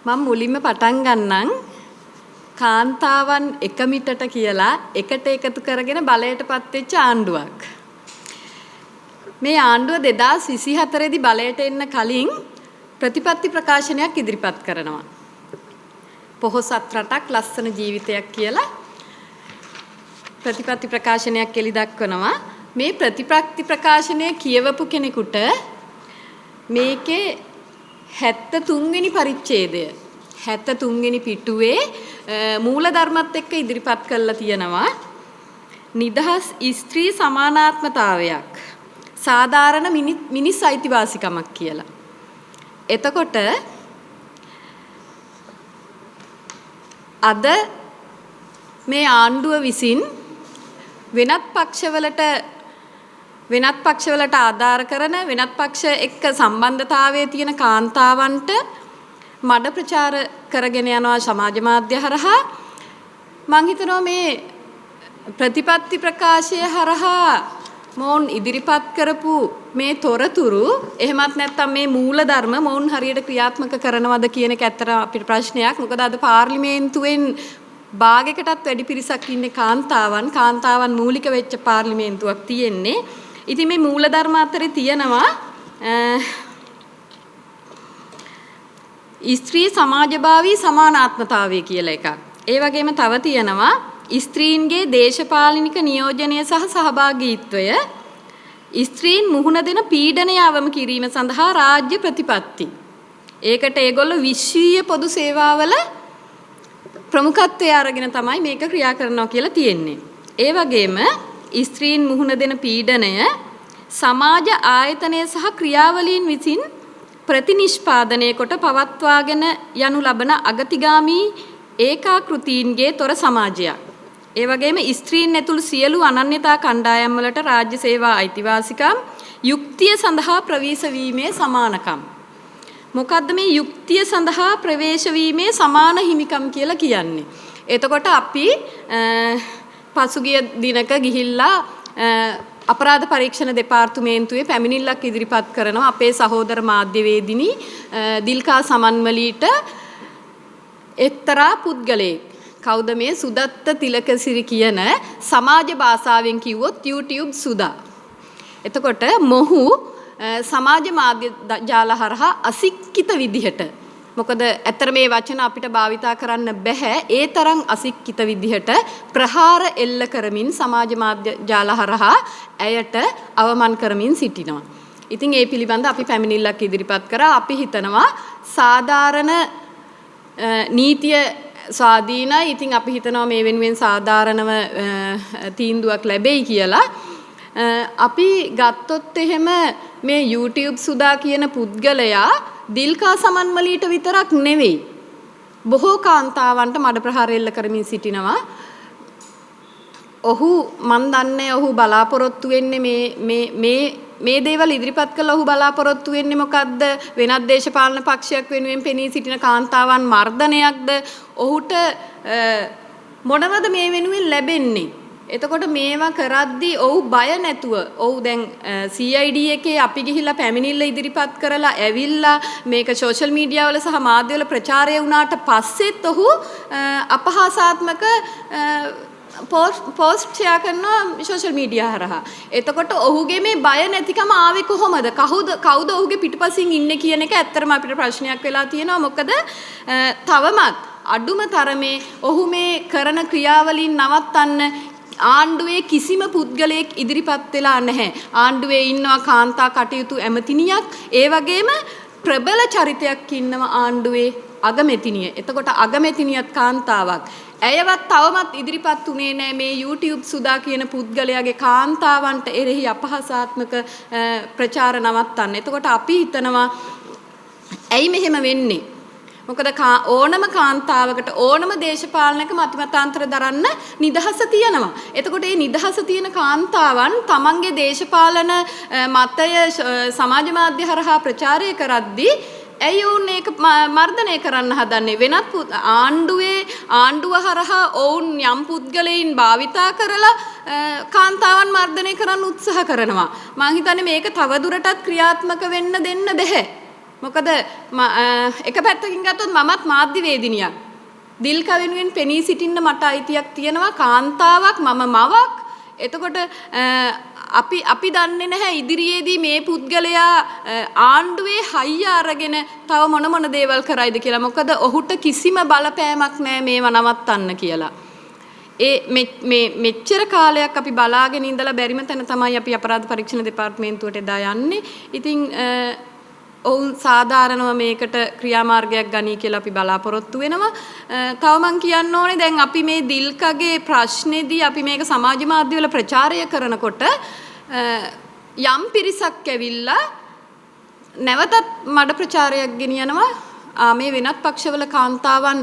මම මුලින්ම පටන් ගන්නම් කාන්තාවන් එක මිටට කියලා එකට එකතු කරගෙන බලයටපත් වෙච්ච ආණ්ඩුවක්. මේ ආණ්ඩුව 2024 දී බලයට එන්න කලින් ප්‍රතිපත්ති ප්‍රකාශනයක් ඉදිරිපත් කරනවා. පොහොසත් රටක් ලස්සන ජීවිතයක් කියලා ප්‍රතිපත්ති ප්‍රකාශනයක් එලි දක්වනවා. මේ ප්‍රතිපත්ති ප්‍රකාශනය කියවපු කෙනෙකුට මේකේ 73 වෙනි පරිච්ඡේදය 73 වෙනි පිටුවේ මූල ධර්මත් එක්ක ඉදිරිපත් කරලා තියෙනවා. නිදහස් ස්ත්‍රී සමානාත්මතාවයක් සාධාරණ මිනිස් අයිතිවාසිකමක් කියලා. එතකොට අද මේ ආණ්ඩුව විසින් වෙනත් පක්ෂවලට ආධාර කරන වෙනත් පක්ෂ එක්ක සම්බන්ධතාවයේ තියෙන කාන්තාවන්ට මඩ ප්‍රචාර කරගෙන යනවා සමාජ මාධ්‍ය හරහා. මම හිතනවා මේ ප්‍රතිපත්ති ප්‍රකාශය හරහා මොවුන් ඉදිරිපත් කරපු මේ තොරතුරු එහෙමත් නැත්නම් මේ මූල ධර්ම මොවුන් හරියට ක්‍රියාත්මක කරනවද කියන එක ඇත්තට අපිට ප්‍රශ්නයක්. මොකද අද පාර්ලිමේන්තුවෙන් භාගයකටත් වැඩි පිරිසක් ඉන්නේ කාන්තාවන් මූලික වෙච්ච පාර්ලිමේන්තුවක් තියෙන්නේ. ඉතින් මේ මූල ධර්ම අතරේ තියෙනවා ස්ත්‍රී සමාජභාවී සමානාත්මතාවය කියලා එකක්. ඒ වගේම තව තියෙනවා ස්ත්‍රීන්ගේ දේශපාලනික නියෝජනය සහ සහභාගීත්වය, ස්ත්‍රීන් මුහුණ දෙන පීඩනය අවම කිරීම සඳහා රාජ්‍ය ප්‍රතිපත්ති. ඒකට ඒගොල්ලෝ විශ්වීය පොදු සේවාවල ප්‍රමුඛත්වය අරගෙන තමයි මේක ක්‍රියා කරනවා කියලා තියෙන්නේ. ඒ වගේම ස්ත්‍රීන් මුහුණ දෙන පීඩනය සමාජ ආයතනය සහ ක්‍රියාවලීන් විසින් ප්‍රතිනිෂ්පාදනය කොට පවත්වාගෙන යනු ලබන අගතිගාමී ඒකාකෘතීන්ගේ තොර සමාජයක්. ඒ වගේම ස්ත්‍රීන් ඇතුළු සියලු අනන්‍යතා කණ්ඩායම් වලට රාජ්‍ය සේවා අයිතිවාසිකම්, යුක්තිය සඳහා ප්‍රවේශ වීමේ සමානකම්. මොකද්ද මේ යුක්තිය සඳහා ප්‍රවේශ වීමේ සමාන හිමිකම් කියලා කියන්නේ? එතකොට අපි පසුගිය දිනක ගිහිල්ලා අපරාධ පරීක්ෂණ දෙපාර්තමේන්තුවේ පැමිණිල්ලක් ඉදිරිපත් කරනවා අපේ සහෝදර මාධ්‍යවේදිනී දිල්කා සමන්මලීට එක්තරා පුද්ගලයෙක්. කවුද මේ? සුදත්ත තිලකසිරි කියන සමාජ භාෂාවෙන් කිව්වොත් YouTube සුදා. එතකොට මොහු සමාජ මාධ්‍ය ජාල හරහා අසික්කිත විදිහට, මොකද ඇත්තට මේ වචන අපිට භාවිතා කරන්න බෑ, ඒ තරම් අසික්කිත විදිහට ප්‍රහාර එල්ල කරමින් සමාජ මාධ්‍ය ජාල හරහා ඇයට අවමන් කරමින් සිටිනවා. ඉතින් ඒ පිළිබඳ අපි පැමිණිල්ලක් ඉදිරිපත් කරා. අපි හිතනවා සාධාරණ නීතිය ස්වාධීනයි. ඉතින් අපි හිතනවා මේ වෙනුවෙන් සාධාරණව තීන්දුවක් ලැබෙයි කියලා. අපි ගත්තොත් එහෙම මේ YouTube සුදා කියන පුද්ගලයා දිල්කා සමන්මලීට විතරක් නෙවෙයි, බොහෝ කාන්තාවන්ට මඩ ප්‍රහාර එල්ල කරමින් සිටිනවා. ඔහු මන් දන්නේ ඔහු බලාපොරොත්තු වෙන්නේ මේ දේවල් ඉදිරිපත් කළ ඔහු බලාපොරොත්තු වෙන්නේ මොකද්ද? වෙනත් දේශපාලන පක්ෂයක් වෙනුවෙන් පෙනී සිටින කාන්තාවන් මර්ධනයක්ද? ඔහුට මොනවද මේ වෙනුවෙන් ලැබෙන්නේ? එතකොට මේවා කරද්දී ඔහු බය නැතුව, ඔහු දැන් CID එකේ අපි ගිහිල්ලා පැමිණිල්ල ඉදිරිපත් කරලා ඇවිල්ලා මේක සෝෂල් මීඩියා වල සහ මාධ්‍ය වල ප්‍රචාරය වුණාට පස්සෙත් ඔහු අපහාසාත්මක පෝස්ට් ෂෙයා කරනවා සෝෂල් මීඩියා හරහා. එතකොට ඔහුගේ මේ බය නැතිකම ආවේ කොහොමද? කවුද ඔහුගේ පිටුපසින් ඉන්නේ කියන එක ඇත්තටම අපිට ප්‍රශ්නයක් වෙලා තියෙනවා. මොකද තවමත් අඩුම තරමේ ඔහු මේ කරන ක්‍රියාවලින් නවත්තන්න ආණ්ඩුවේ කිසිම පුද්ගලයෙක් ඉදිරිපත් වෙලා නැහැ. ආණ්ඩුවේ ඉන්නවා කාන්තා කටයුතු ඇමතිනියක්, ඒ වගේම ප්‍රබල චරිතයක් ඉන්නවා ආණ්ඩුවේ අගමැතිනිය. එතකොට අගමැතිනියත් කාන්තාවක්. ඇයවත් තවමත් ඉදිරිපත් උනේ නැහැ මේ YouTube සුදා කියන පුද්ගලයාගේ කාන්තාවන්ට එරෙහි අපහාසාත්මක ප්‍රචාර නවත්තන්න. එතකොට අපි හිතනවා ඇයි මෙහෙම වෙන්නේ? මොකද ඕනම කාන්තාවකට ඕනම දේශපාලනයක මතිමතාන්තර දරන්න නිදහස තියෙනවා. එතකොට මේ නිදහස තියෙන කාන්තාවන් තමන්ගේ දේශපාලන මතය සමාජ මාධ්‍ය හරහා ප්‍රචාරය කරද්දී ඇයි ඔවුන් ඒක මර්ධනය කරන්න හදන්නේ? වෙනත් ආණ්ඩුව හරහා ඔවුන් යම් පුද්ගලයන් භාවිතා කරලා කාන්තාවන් මර්ධනය කරන්න උත්සාහ කරනවා. මම හිතන්නේ මේක තවදුරටත් ක්‍රියාත්මක වෙන්න දෙන්න බෑ. මොකද එක පැත්තකින් ගත්තොත් මමත් මාධ්‍යවේදිනියක්. දිල්ක වෙනුවෙන් පෙනී සිටින්න මට අයිතියක් තියෙනවා කාන්තාවක් මම මවක්. එතකොට අපි දන්නේ නැහැ ඉදිරියේදී මේ පුද්ගලයා ආණ්ඩුවේ හයිය අරගෙන තව මොන දේවල් කරයිද කියලා. මොකද ඔහුට කිසිම බලපෑමක් නැහැ මේව නවත්තන්න කියලා. මෙච්චර කාලයක් අපි බලාගෙන ඉඳලා බැරිම තැන තමයි අපි අපරාධ පරීක්ෂණ දෙපාර්තමේන්තුවට එදා යන්නේ. ඉතින් ඔවුන් සාධාරණව මේකට ක්‍රියාමාර්ගයක් ගනී කියලා අපි බලාපොරොත්තු වෙනවා. තව මම කියන්න ඕනේ දැන් අපි මේ දිල්කගේ ප්‍රශ්නේදී අපි මේක සමාජ මාධ්‍යවල ප්‍රචාරය කරනකොට යම් පිරිසක් ඇවිල්ලා නැවතත් මඩ ප්‍රචාරයක් ගෙනියනවා. මේ වෙනත් පක්ෂවල කාන්තාවන්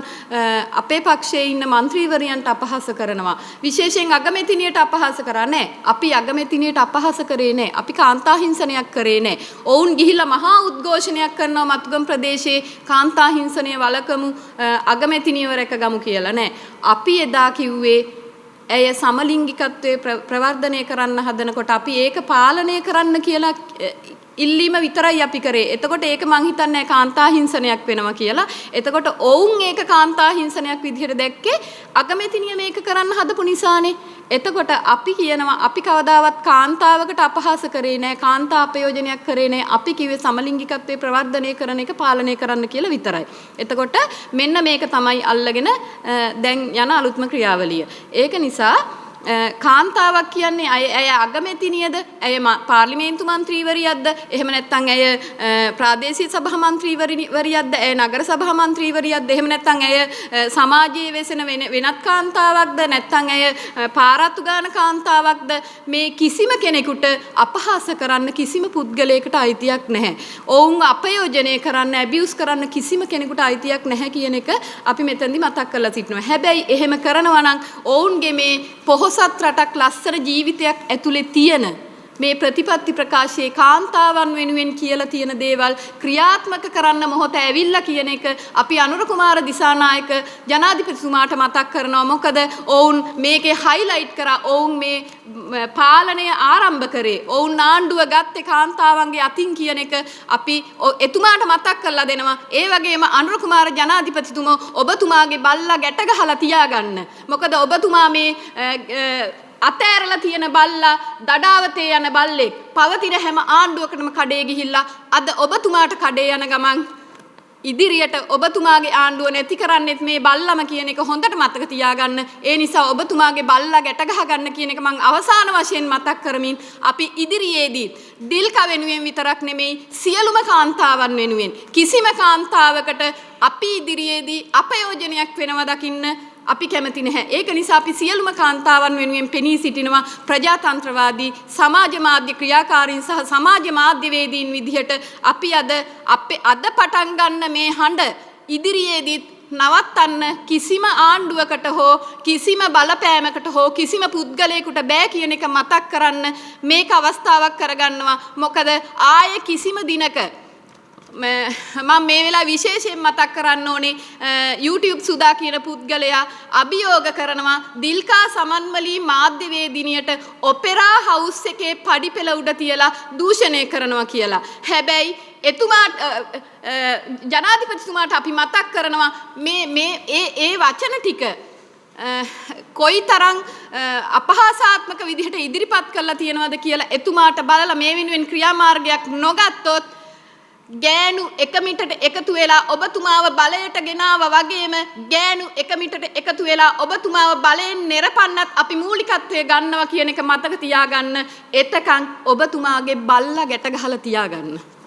අපේ පක්ෂයේ ඉන්න മന്ത്രിවරයන්ට අපහාස කරනවා. විශේෂයෙන් අගමැතිනියට අපහාස කරා නැහැ. අපි අගමැතිනියට අපහාස කරේ නැහැ. අපි කාන්තා හිංසනයක් කරේ නැහැ. ඔවුන් ගිහිල්ලා මහා උද්ඝෝෂණයක් කරනවා මත්ගම් ප්‍රදේශයේ කාන්තා හිංසනය වළකමු අගමැතිනියව රැකගමු කියලා නැහැ. අපි එදා කිව්වේ ඇය සමලිංගිකත්වයේ ප්‍රවර්ධනය කරන්න හදනකොට අපි ඒක පාලනය කරන්න කියලා ඉල්ලීම විතරයි අපි කරේ. එතකොට ඒක මං හිතන්නේ කාන්තා හිංසනයක් වෙනවා කියලා. එතකොට ඔවුන් ඒක කාන්තා හිංසනයක් විදිහට දැක්කේ අගමැතිනිය මේක කරන්න හදපු නිසානේ. එතකොට අපි කියනවා අපි කවදාවත් කාන්තාවකට අපහාස කරේ නැහැ. කාන්තා අපයෝජනයක් කරේ නැහැ. අපි කිව්වේ සමලිංගිකත්වයේ ප්‍රවර්ධනය කරන එක පාලනය කරන්න කියලා විතරයි. එතකොට මෙන්න මේක තමයි අල්ලගෙන දැන් යන අලුත්ම ක්‍රියාවලිය. ඒක නිසා කාන්තාවක් කියන්නේ ඇය අගමැතිනියද ඇය පාර්ලිමේන්තු මන්ත්‍රීවරියක්ද එහෙම නැත්නම් ඇය ප්‍රාදේශීය සභා මන්ත්‍රීවරියක්ද ඇය නගර සභා මන්ත්‍රීවරියක්ද එහෙම නැත්නම් ඇය සමාජයේ වෙසෙන වෙනත් කාන්තාවක්ද නැත්නම් ඇය පාරාතු ගාන කාන්තාවක්ද මේ කිසිම කෙනෙකුට අපහාස කරන්න කිසිම පුද්ගලයෙකුට අයිතියක් නැහැ. ඔවුන් අපයෝජනය කරන්න ඇබියුස් කරන්න කිසිම කෙනෙකුට අයිතියක් නැහැ කියන එක අපි මෙතනදි මතක් කරලා සිටිනවා. හැබැයි එහෙම කරනවා නම් ඔවුන්ගේ මේ පොහොසත් රටක් ලස්සන ජීවිතයක් ඇතුලේ තියෙන මේ ප්‍රතිපත්ති ප්‍රකාශයේ කාන්තාවන් වෙනුවෙන් කියලා තියෙන දේවල් ක්‍රියාත්මක කරන්න මොහොත ඇවිල්ලා කියන එක අපි අනුර කුමාර දිසානායක ජනාධිපතිතුමාට මතක් කරනවා. මොකද ඔවුන් මේකේ හයිලයිට් කරා ඔවුන් මේ පාලනය ආරම්භ කරේ ඔවුන් ආණ්ඩුව ගත්තේ කාන්තාවන්ගේ අතින් කියන එක අපි එතුමාට මතක් කරලා දෙනවා. ඒ වගේම අනුර කුමාර ජනාධිපතිතුමා ඔබතුමාගේ බල්ලා ගැට ගහලා තියාගන්න. මොකද ඔබතුමා මේ අතෑරලා තියෙන බල්ලා දඩාවතේ යන බල්ලෙක්. පවතින හැම ආණ්ඩුවකටම කඩේ ගිහිල්ලා අද ඔබතුමාට කඩේ යන ගමන් ඉදිරියට ඔබතුමාගේ ආණ්ඩුව නැති කරන්නෙත් මේ බල්ලම කියන එක හොඳට මතක තියාගන්න. ඒ නිසා ඔබතුමාගේ බල්ලා ගැට ගහ ගන්න කියන එක මම අවසාන වශයෙන් මතක් කරමින් අපි ඉදිරියේදී දිල්ක වෙනුවෙන් විතරක් නෙමෙයි සියලුම කාන්තාවන් වෙනුවෙන් කිසිම කාන්තාවකට අපි ඉදිරියේදී අපයෝජනයක් වෙනවා දකින්න අපි කැමති නැහැ. ඒක නිසා අපි සියලුම කාන්තාවන් වෙනුවෙන් පෙනී සිටිනවා ප්‍රජාතන්ත්‍රවාදී සමාජ මාධ්‍ය ක්‍රියාකාරීන් සහ සමාජ මාධ්‍යවේදීන් විදිහට අපි අද පටන් ගන්න මේ හඬ ඉදිරියේදී නවත්තන්න කිසිම ආණ්ඩුවකට හෝ කිසිම බලපෑමකට හෝ කිසිම පුද්ගලයෙකුට බෑ කියන එක මතක් කරන්න මේක අවස්ථාවක් කරගන්නවා. මොකද ආයේ කිසිම දිනක මම මේ වෙලාව විශේෂයෙන් මතක් කරන්න ඕනේ YouTube සුදා කියන පුද්ගලයා අභියෝග කරනවා දිල්කා සමන්මලී මාධ්‍යවේදිනියට ඔපෙරා හවුස් එකේ පඩිපෙළ උඩ තියලා දූෂණය කරනවා කියලා. හැබැයි එතුමාට ජනාධිපතිතුමාට අපි මතක් කරනවා මේ වචන ටික කොයිතරම් අපහාසාත්මක විදිහට ඉදිරිපත් කරලා තියෙනවද කියලා එතුමාට බලලා මේ වෙනුවෙන් ක්‍රියාමාර්ගයක් නොගත්තොත් ගෑනු එක මිටට එකතු වෙලා ඔබතුමාව බලයට ගෙනාවා වගේම ගෑනු එක මිටට එකතු වෙලා ඔබතුමාව බලයෙන් නෙරපන්නත් අපි මූලිකත්වය ගන්නවා කියන එක මතක තියාගන්න. එතකන් ඔබතුමාගේ බල්ලා ගැට ගහලා තියාගන්න.